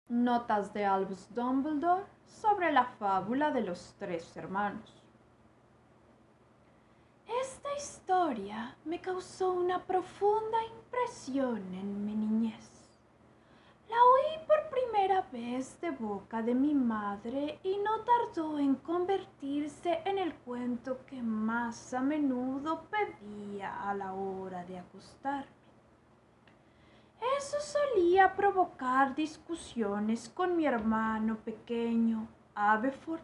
Notas de Albus Dumbledore sobre la fábula de los tres hermanos. Esta historia me causó una profunda impresión en mi niñez. La oí por primera vez de boca de mi madre y no tardó en convertirse en el cuento que más a menudo pedía a la hora de acostarme. Eso solía provocar discusiones con mi hermano pequeño, Aberforth,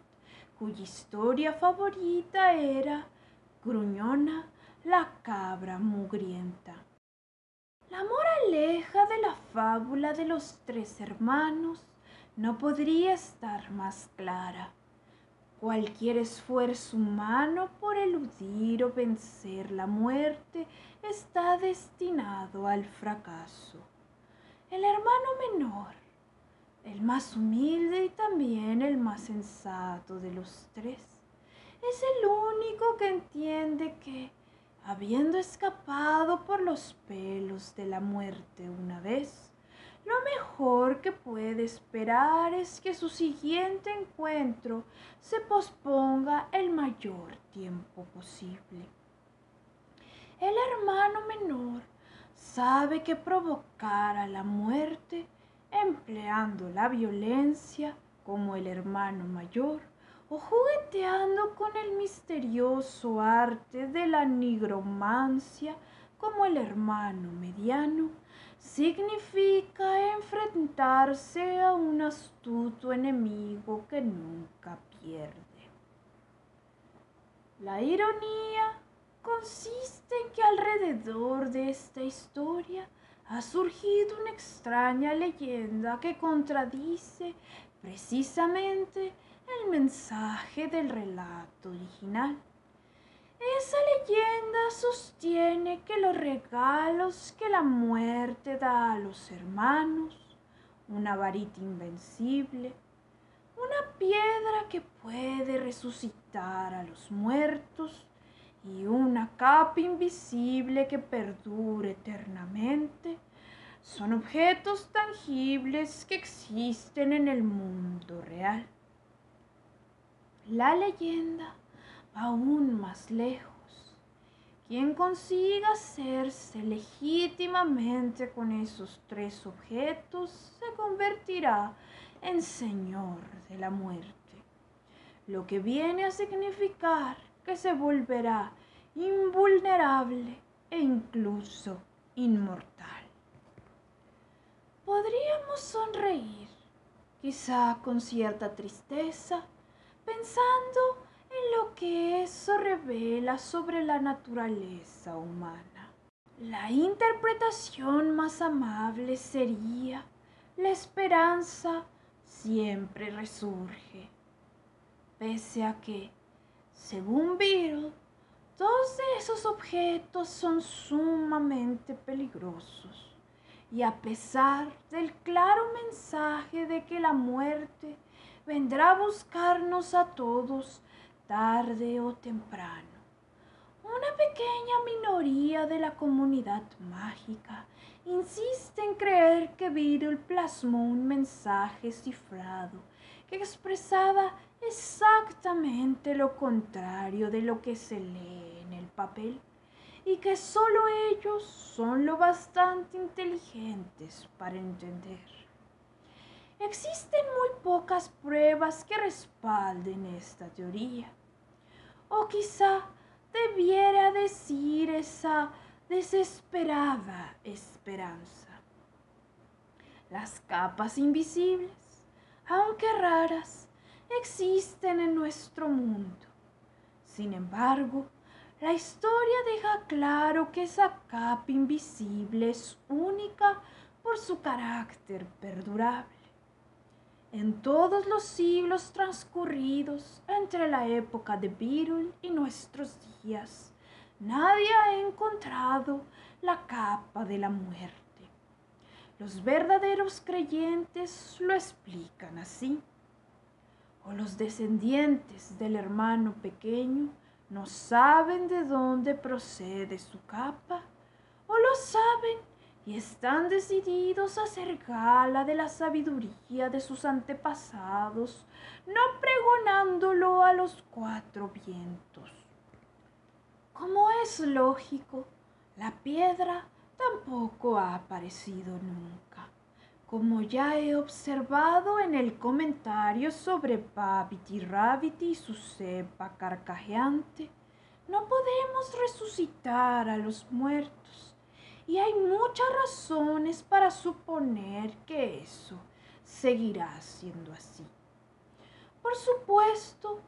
cuya historia favorita era Gruñona, la cabra mugrienta. La moraleja de la fábula de los tres hermanos no podría estar más clara. Cualquier esfuerzo humano por eludir o vencer la muerte está destinado al fracaso. El hermano menor, el más humilde y también el más sensato de los tres, es el único que entiende que, habiendo escapado por los pelos de la muerte una vez, lo mejor que puede esperar es que su siguiente encuentro se posponga el mayor tiempo posible. El hermano menor sabe que provocar a la muerte empleando la violencia como el hermano mayor o jugueteando con el misterioso arte de la nigromancia como el hermano mediano, significa enfrentarse a un astuto enemigo que nunca pierde. La ironía consiste en que alrededor de esta historia ha surgido una extraña leyenda que contradice precisamente el mensaje del relato original. Esa leyenda sostiene que los regalos que la muerte da a los hermanos, una varita invencible, una piedra que puede resucitar a los muertos y una capa invisible que perdure eternamente, son objetos tangibles que existen en el mundo real. La leyenda va aún más lejos. Quien consiga hacerse legítimamente con esos tres objetos se convertirá en señor de la muerte, lo que viene a significar que se volverá invulnerable e incluso inmortal. Podríamos sonreír, quizá con cierta tristeza, pensando en lo que eso revela sobre la naturaleza humana. La interpretación más amable sería: la esperanza siempre resurge, pese a que, según Beadle, todos esos objetos son sumamente peligrosos. Y a pesar del claro mensaje de que la muerte vendrá a buscarnos a todos tarde o temprano, una pequeña minoría de la comunidad mágica insiste en creer que Beadle plasmó un mensaje cifrado que expresaba exactamente lo contrario de lo que se lee en el papel, y que solo ellos son lo bastante inteligentes para entender. Existen muy pocas pruebas que respalden esta teoría, o quizá debiera decir esa desesperada esperanza. Las capas invisibles, aunque raras, existen en nuestro mundo. Sin embargo, la historia deja claro que esa capa invisible es única por su carácter perdurable. En todos los siglos transcurridos entre la época de Beadle y nuestros días, nadie ha encontrado la capa de la muerte. Los verdaderos creyentes lo explican así: o los descendientes del hermano pequeño no saben de dónde procede su capa, o lo saben y están decididos a hacer gala de la sabiduría de sus antepasados, no pregonándolo a los cuatro vientos. Como es lógico, la piedra tampoco ha aparecido nunca. Como ya he observado en el comentario sobre Babity Rabbity y su cepa carcajeante, no podemos resucitar a los muertos, y hay muchas razones para suponer que eso seguirá siendo así. Por supuesto,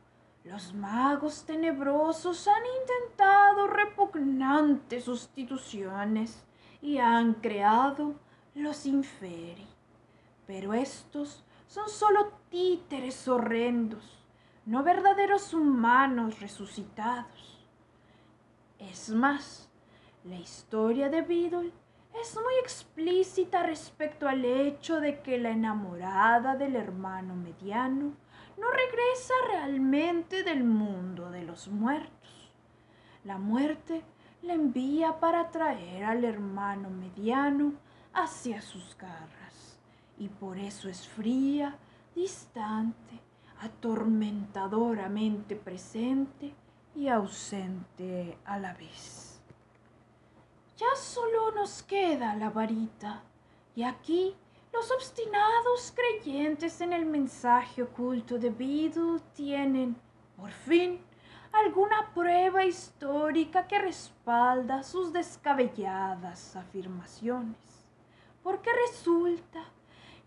los magos tenebrosos han intentado repugnantes sustituciones y han creado los inferi. Pero estos son solo títeres horrendos, no verdaderos humanos resucitados. Es más, la historia de Beedle es muy explícita respecto al hecho de que la enamorada del hermano mediano no regresa realmente del mundo de los muertos. La muerte la envía para traer al hermano mediano hacia sus garras, y por eso es fría, distante, atormentadoramente presente y ausente a la vez. Ya solo nos queda la varita, y aquí los obstinados creyentes en el mensaje oculto de Beedle tienen, por fin, alguna prueba histórica que respalda sus descabelladas afirmaciones. Porque resulta,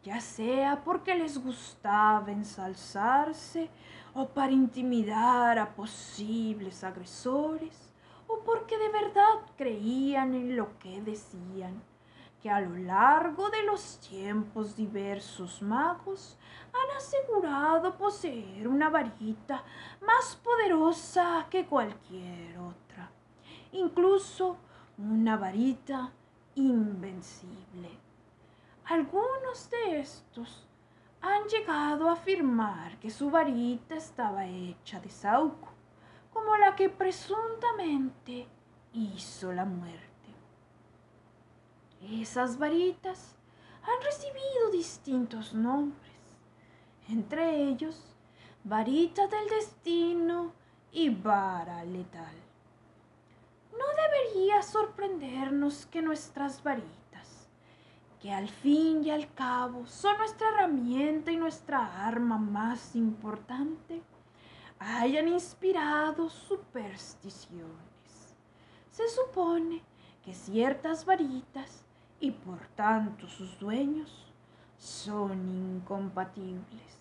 ya sea porque les gustaba ensalzarse o para intimidar a posibles agresores, o porque de verdad creían en lo que decían, que a lo largo de los tiempos diversos magos han asegurado poseer una varita más poderosa que cualquier otra, incluso una varita invencible. Algunos de estos han llegado a afirmar que su varita estaba hecha de saúco, como la que presuntamente hizo la muerte. Esas varitas han recibido distintos nombres, entre ellos varita del destino y vara letal. No debería sorprendernos que nuestras varitas, que al fin y al cabo son nuestra herramienta y nuestra arma más importante, hayan inspirado supersticiones. Se supone que ciertas varitas, y por tanto sus dueños, son incompatibles.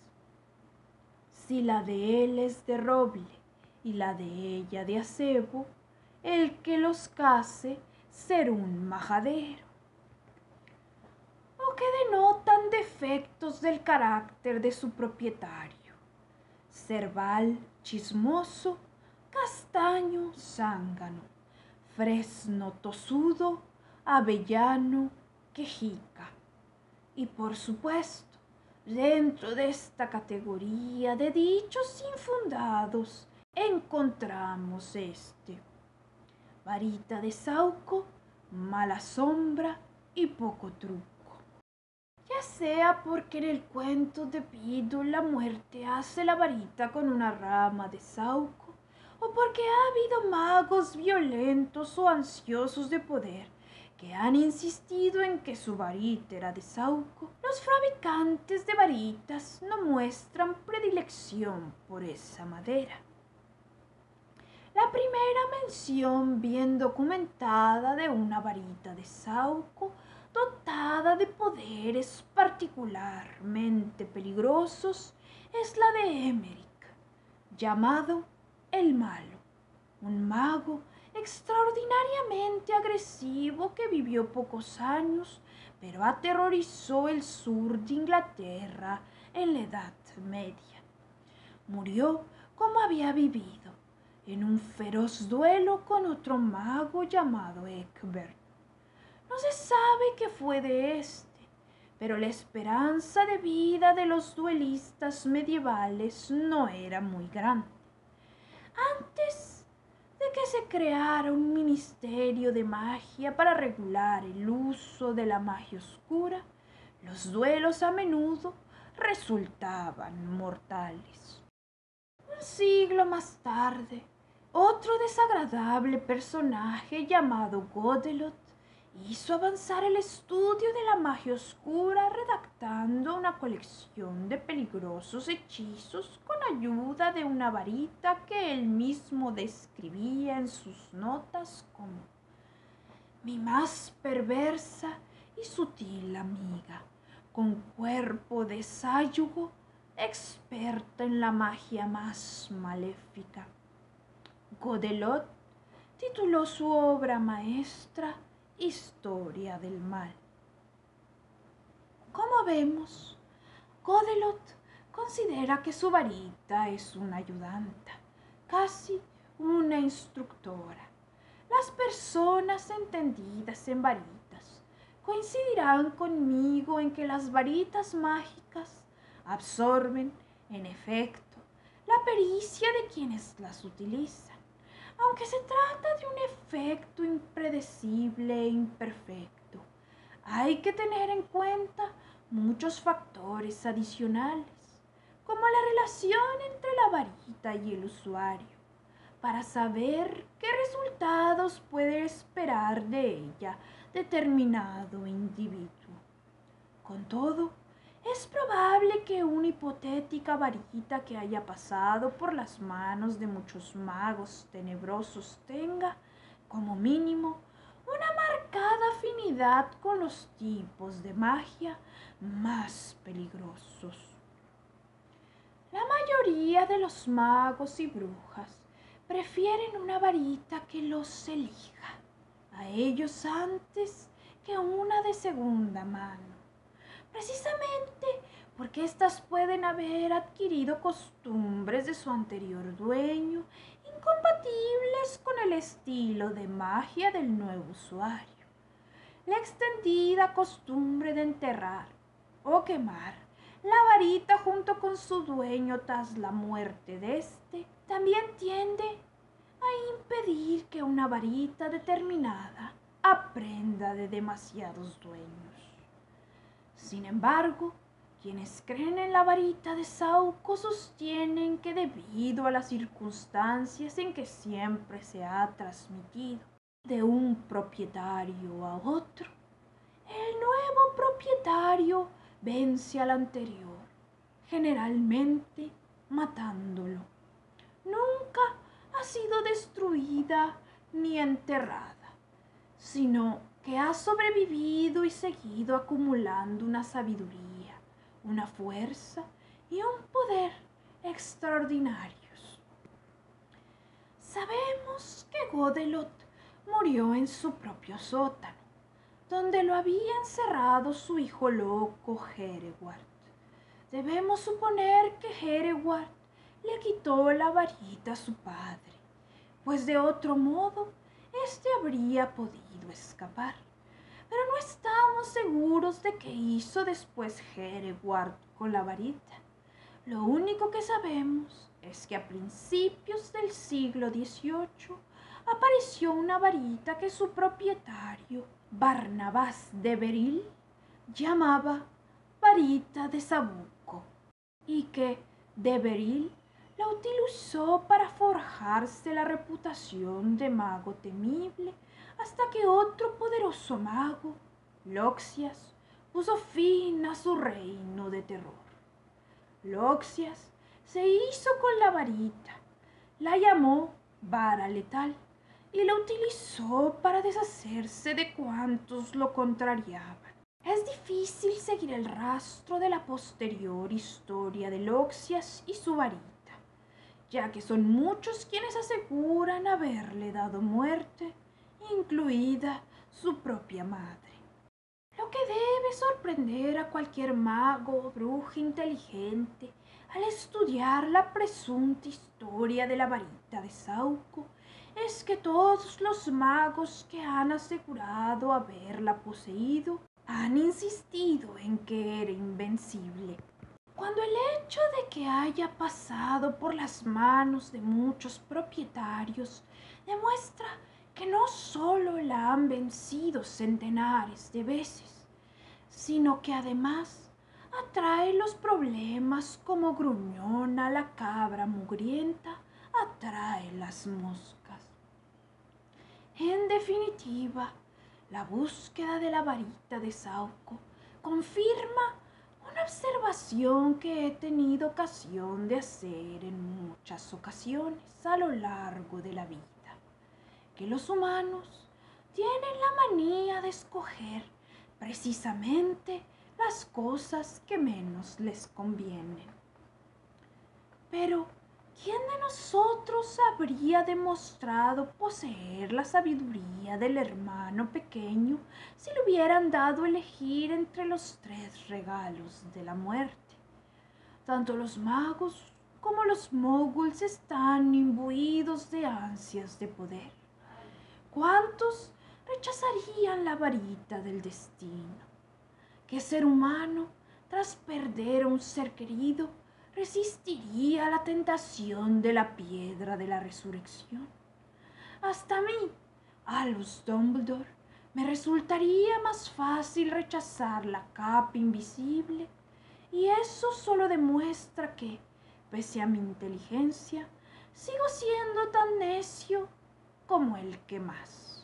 Si la de él es de roble y la de ella de acebo, el que los case será un majadero. O que denotan defectos del carácter de su propietario: cerval chismoso, castaño zángano, fresno tosudo, avellano quejica. Y por supuesto, dentro de esta categoría de dichos infundados encontramos este: varita de saúco, mala sombra y poco truco. Ya sea porque en el cuento de Beedle la muerte hace la varita con una rama de saúco, o porque ha habido magos violentos o ansiosos de poder que han insistido en que su varita era de saúco, los fabricantes de varitas no muestran predilección por esa madera. La primera mención bien documentada de una varita de saúco dotada de poderes particularmente peligrosos es la de Emeric, llamado el Malo, un mago extraordinariamente agresivo que vivió pocos años, pero aterrorizó el sur de Inglaterra en la Edad Media. Murió como había vivido, en un feroz duelo con otro mago llamado Egbert. No se sabe qué fue de este, pero la esperanza de vida de los duelistas medievales no era muy grande. Antes de que se creara un ministerio de magia para regular el uso de la magia oscura, los duelos a menudo resultaban mortales. Un siglo más tarde, otro desagradable personaje llamado Godelot hizo avanzar el estudio de la magia oscura redactando una colección de peligrosos hechizos con ayuda de una varita que él mismo describía en sus notas como mi más perversa y sutil amiga, con cuerpo de sáyugo, experta en la magia más maléfica. Godelot tituló su obra maestra Historia del Mal. Como vemos, Godelot considera que su varita es una ayudanta, casi una instructora. Las personas entendidas en varitas coincidirán conmigo en que las varitas mágicas absorben, en efecto, la pericia de quienes las utilizan, aunque se trata de un efecto impredecible e imperfecto. Hay que tener en cuenta muchos factores adicionales, como la relación entre la varita y el usuario, para saber qué resultados puede esperar de ella determinado individuo. Con todo, es probable que una hipotética varita que haya pasado por las manos de muchos magos tenebrosos tenga, como mínimo, una marcada afinidad con los tipos de magia más peligrosos. La mayoría de los magos y brujas prefieren una varita que los elija a ellos antes que una de segunda mano, precisamente porque éstas pueden haber adquirido costumbres de su anterior dueño incompatibles con el estilo de magia del nuevo usuario. La extendida costumbre de enterrar o quemar la varita junto con su dueño tras la muerte de éste también tiende a impedir que una varita determinada aprenda de demasiados dueños. Sin embargo, quienes creen en la varita de Sauco sostienen que debido a las circunstancias en que siempre se ha transmitido de un propietario a otro, el nuevo propietario vence al anterior, generalmente matándolo. Nunca ha sido destruida ni enterrada, sino que ha sobrevivido y seguido acumulando una sabiduría, una fuerza y un poder extraordinarios. Sabemos que Godelot murió en su propio sótano, donde lo había encerrado su hijo loco Hereward. Debemos suponer que Hereward le quitó la varita a su padre, pues de otro modo éste habría podido escapar. Pero no estamos seguros de qué hizo después Hereward con la varita. Lo único que sabemos es que a principios del siglo XVIII apareció una varita que su propietario, Barnabás de Beril, llamaba varita de Sabuco, y que de Beril la utilizó para forjarse la reputación de mago temible hasta que otro poderoso mago, Loxias, puso fin a su reino de terror. Loxias se hizo con la varita, la llamó vara letal y la utilizó para deshacerse de cuantos lo contrariaban. Es difícil seguir el rastro de la posterior historia de Loxias y su varita, ya que son muchos quienes aseguran haberle dado muerte, incluida su propia madre. Lo que debe sorprender a cualquier mago o bruja inteligente al estudiar la presunta historia de la varita de Sauco es que todos los magos que han asegurado haberla poseído han insistido en que era invencible, cuando el hecho de que haya pasado por las manos de muchos propietarios demuestra que no solo la han vencido centenares de veces, sino que además atrae los problemas como Gruñona, la cabra mugrienta, atrae las moscas. En definitiva, la búsqueda de la varita de Saúco confirma una observación que he tenido ocasión de hacer en muchas ocasiones a lo largo de la vida, que los humanos tienen la manía de escoger precisamente las cosas que menos les convienen. Pero, ¿quién de nosotros habría demostrado poseer la sabiduría del hermano pequeño si le hubieran dado a elegir entre los 3 regalos de la muerte? Tanto los magos como los moguls están imbuidos de ansias de poder. ¿Cuántos rechazarían la varita del destino? ¿Qué ser humano, tras perder a un ser querido, resistiría a la tentación de la piedra de la resurrección? Hasta a mí, Albus Dumbledore, me resultaría más fácil rechazar la capa invisible, y eso solo demuestra que, pese a mi inteligencia, sigo siendo tan necio como el que más.